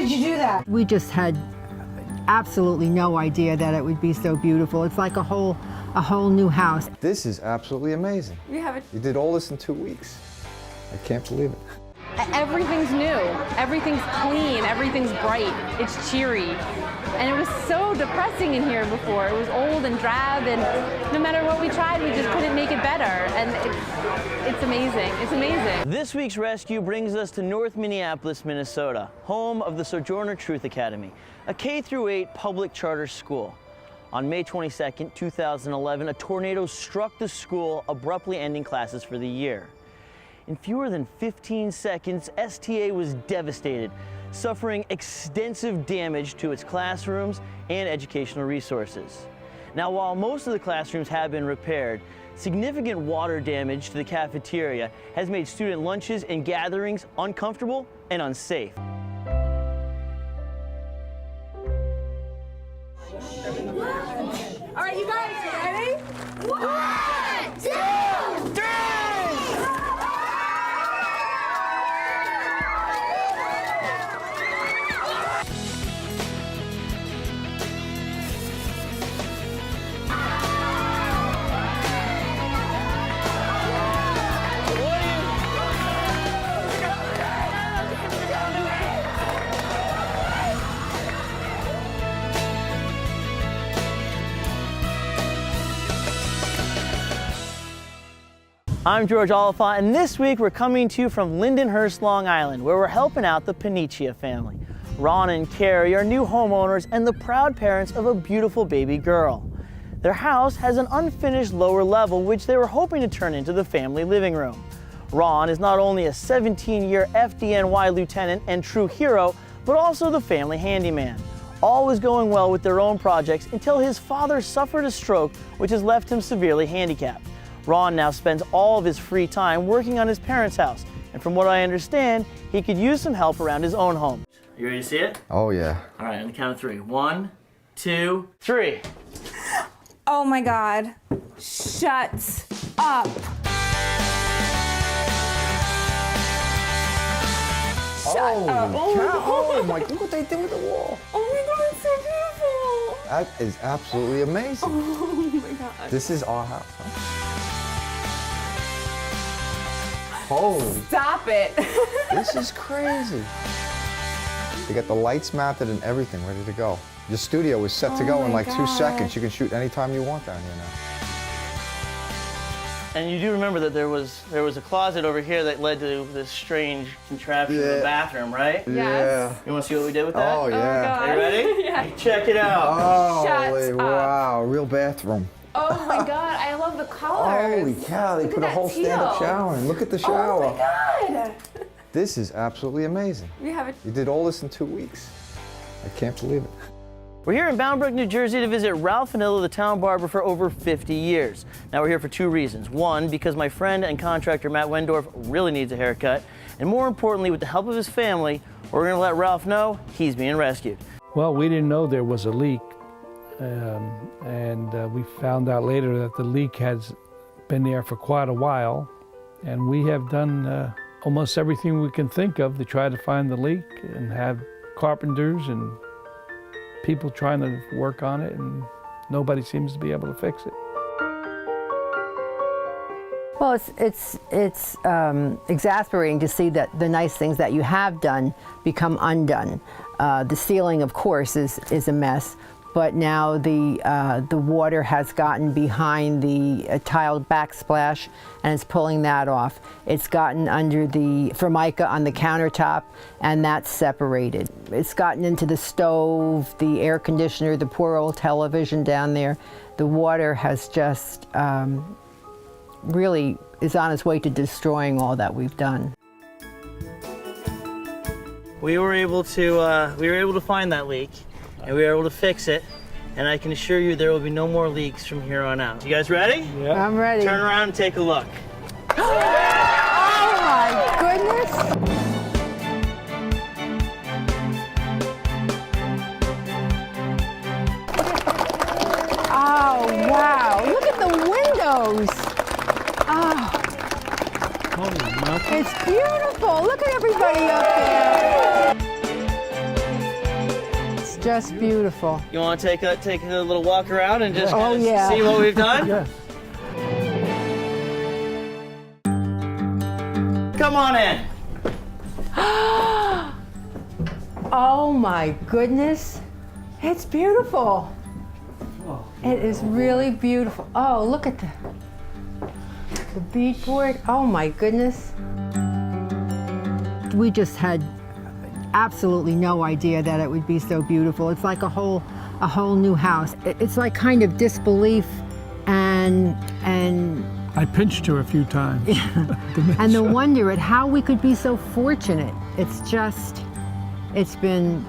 did you do that? We just had absolutely no idea that it would be so beautiful. It's like a whole new house. This is absolutely amazing. We have it. You did all this in 2 weeks. I can't believe it. Everything's new. Everything's clean. Everything's bright. It's cheery. And it was so depressing in here before. It was old and drab, and no matter what we tried, we just couldn't make it better. And it's amazing. It's amazing. This week's rescue brings us to North Minneapolis, Minnesota, home of the Sojourner Truth Academy, a K-8 public charter school. On May 22nd, 2011, a tornado struck the school, abruptly ending classes for the year. In fewer than 15 seconds, STA was devastated, suffering extensive damage to its classrooms and educational resources. Now, while most of the classrooms have been repaired, significant water damage to the cafeteria has made student lunches and gatherings uncomfortable and unsafe. All right, you guys, ready? 1, 2, 3! I'm George Oliphant, and this week we're coming to you from Lindenhurst, Long Island, where we're helping out the Panichia family. Ron and Carrie are new homeowners and the proud parents of a beautiful baby girl. Their house has an unfinished lower level, which they were hoping to turn into the family living room. Ron is not only a 17-year FDNY lieutenant and true hero, but also the family handyman. All was going well with their own projects until his father suffered a stroke, which has left him severely handicapped. Ron now spends all of his free time working on his parents' house, and from what I understand, he could use some help around his own home. You ready to see it? Oh, yeah. All right, on the count of 3. 1, 2, 3. Oh my God. Shut up. Holy cow. Oh, my, look what they did with the wall. Oh my God, it's so beautiful. That is absolutely amazing. Oh my God. This is our house, huh? Holy. Stop it. This is crazy. They got the lights mounted and everything ready to go. Your studio is set to go in like 2 seconds. You can shoot anytime you want down here now. And you do remember that there was a closet over here that led to this strange contraption in the bathroom, right? Yes. You want to see what we did with that? Oh, yeah. God. Are you ready? Yeah. Check it out. Holy, wow, real bathroom. Oh my God, I love the colors. Holy cow, they put a whole stand-up shower in. Look at the shower. Oh my God. This is absolutely amazing. We have it. You did all this in 2 weeks. I can't believe it. We're here in Bound Brook, New Jersey to visit Ralph Vanilla, the town barber, for over 50 years. Now we're here for 2 reasons. One, because my friend and contractor Matt Wendorf really needs a haircut. And more importantly, with the help of his family, we're gonna let Ralph know he's being rescued. Well, we didn't know there was a leak. And we found out later that the leak has been there for quite a while. And we have done almost everything we can think of to try to find the leak and have carpenters and people trying to work on it, and nobody seems to be able to fix it. Well, it's exasperating to see that the nice things that you have done become undone. The ceiling, of course, is a mess, but now the water has gotten behind the tiled backsplash and it's pulling that off. It's gotten under the formica on the countertop, and that's separated. It's gotten into the stove, the air conditioner, the poor old television down there. The water has just really is on its way to destroying all that we've done. We were able to find that leak, and we were able to fix it. And I can assure you there will be no more leaks from here on out. You guys ready? Yeah. I'm ready. Turn around and take a look. Oh my goodness! Oh wow! Look at the windows. Oh, Holy mountain. it's beautiful. Look at everybody up there. just beautiful. You want to take a little walk around and just Oh, yeah. see what we've done? Yeah. Come on in. Oh my goodness. It's beautiful. It is really beautiful. Oh, look at the beadboard. Oh my goodness. We just had absolutely no idea that it would be so beautiful. It's like a whole new house. It's like kind of disbelief and I pinched her a few times. and the wonder at how we could be so fortunate. It's been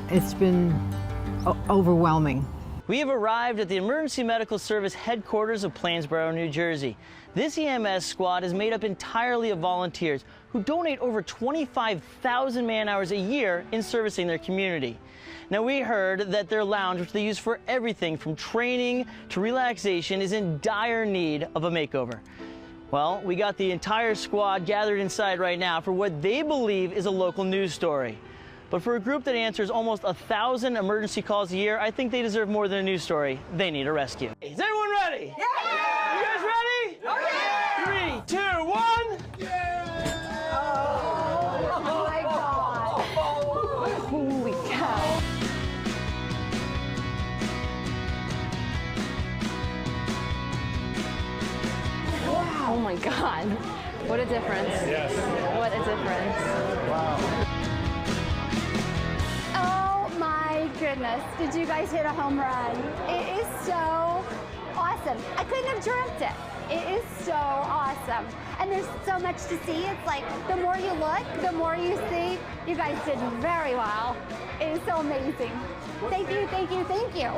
overwhelming. We have arrived at the Emergency Medical Service headquarters of Plainsboro, New Jersey. This EMS squad is made up entirely of volunteers who donate over 25,000 man-hours a year in servicing their community. Now, we heard that their lounge, which they use for everything from training to relaxation, is in dire need of a makeover. Well, we got the entire squad gathered inside right now for what they believe is a local news story. But for a group that answers almost 1,000 emergency calls a year, I think they deserve more than a news story. They need a rescue. Is everyone ready? Yeah! You guys ready? Okay! 3, 2, 1. Oh my God. Holy cow. Oh my God. What a difference. Yes. What a difference. Oh my goodness, did you guys hit a home run? It is so awesome. I couldn't have dreamt it. It is so awesome. And there's so much to see. It's like the more you look, the more you see. You guys did very well. It is so amazing. Thank you, thank you, thank you.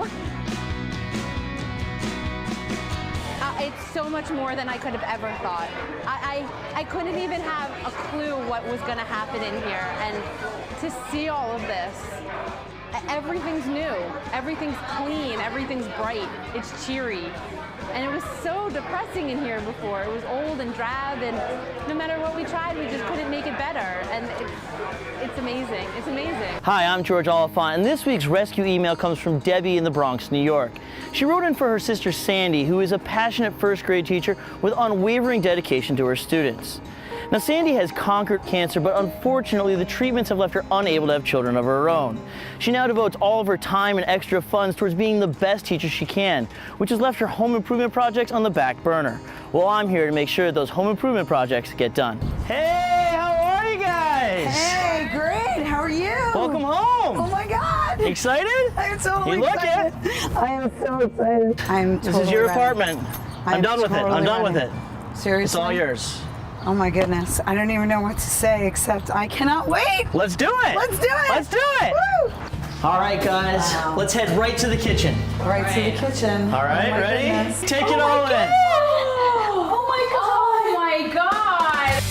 It's so much more than I could have ever thought. I couldn't even have a clue what was going to happen in here. And to see all of this, everything's new, everything's clean, everything's bright, it's cheery. And it was so depressing in here before. It was old and drab, and no matter what we tried, we just couldn't make it better. And it's amazing. It's amazing. Hi, I'm George Oliphant, and this week's rescue email comes from Debbie in the Bronx, New York. She wrote in for her sister Sandy, who is a passionate first grade teacher with unwavering dedication to her students. Now, Sandy has conquered cancer, but unfortunately the treatments have left her unable to have children of her own. She now devotes all of her time and extra funds towards being the best teacher she can, which has left her home improvement projects on the back burner. Well, I'm here to make sure that those home improvement projects get done. Hey, how are you guys? Hey, great. How are you? Welcome home. Oh my God. Excited? I'm totally You look excited. I am so excited. I'm totally This is your ready. apartment. I'm done with it. I'm totally done with ready. it. Seriously? It's all yours. Oh my goodness. I don't even know what to say except I cannot wait. Let's do it. Let's do it. Let's do it. Woo! All right, guys. Wow. Let's head right to the kitchen. Right to the kitchen. All right, Oh my ready? goodness. Take it all in. Oh my God. Oh my God.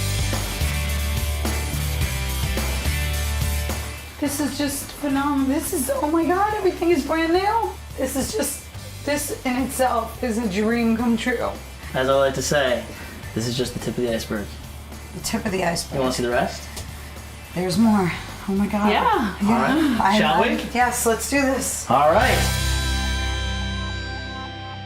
This is just phenomenal. This is, oh my God, everything is brand new. This is just, this in itself is a dream come true. As I like to say, this is just the tip of the iceberg. The tip of the iceberg. You want to see the rest? There's more. Oh my God. Yeah. All right. Shall we? Yes, let's do this. All right.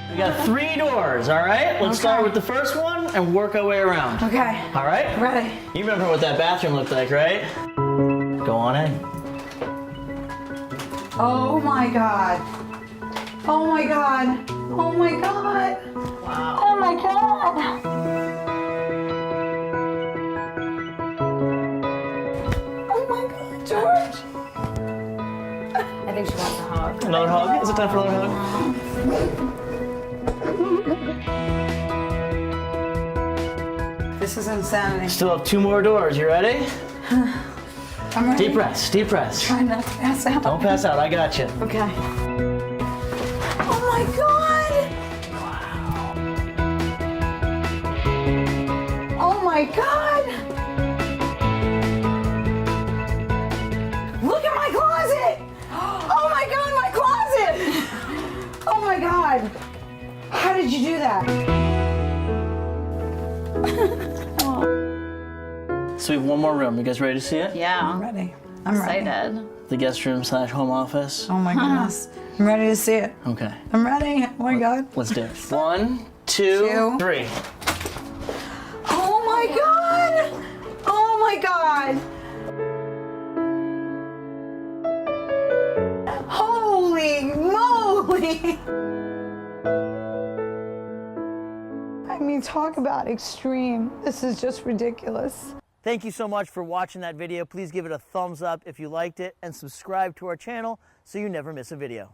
We got 3 doors, all right? Let's start with the first one and work our way around. Okay. All right? Ready. You remember what that bathroom looked like, right? Go on in. Oh my God. Oh my God. Oh my God. Wow. Oh my God. Oh my God, George. I think she wants a hug. Another hug? Is it time for another hug? This is insanity. Still have 2 more doors. You ready? I'm ready. Deep breaths, deep breaths. Try not to pass out. Don't pass out, I got you. Okay. Oh my God. Oh my God. Look at my closet. Oh my God, my closet. Oh my God. How did you do that? So we have 1 more room. You guys ready to see it? I'm Yeah. ready. I'm ready. excited. The guest room / home office. Oh my goodness. I'm ready to see it. Okay, I'm ready. Oh my God. let's do it. 1, 2, 3. Oh my God. Oh my God. Holy moly. I mean, talk about extreme. This is just ridiculous. Thank you so much for watching that video. Please give it a thumbs up if you liked it and subscribe to our channel so you never miss a video.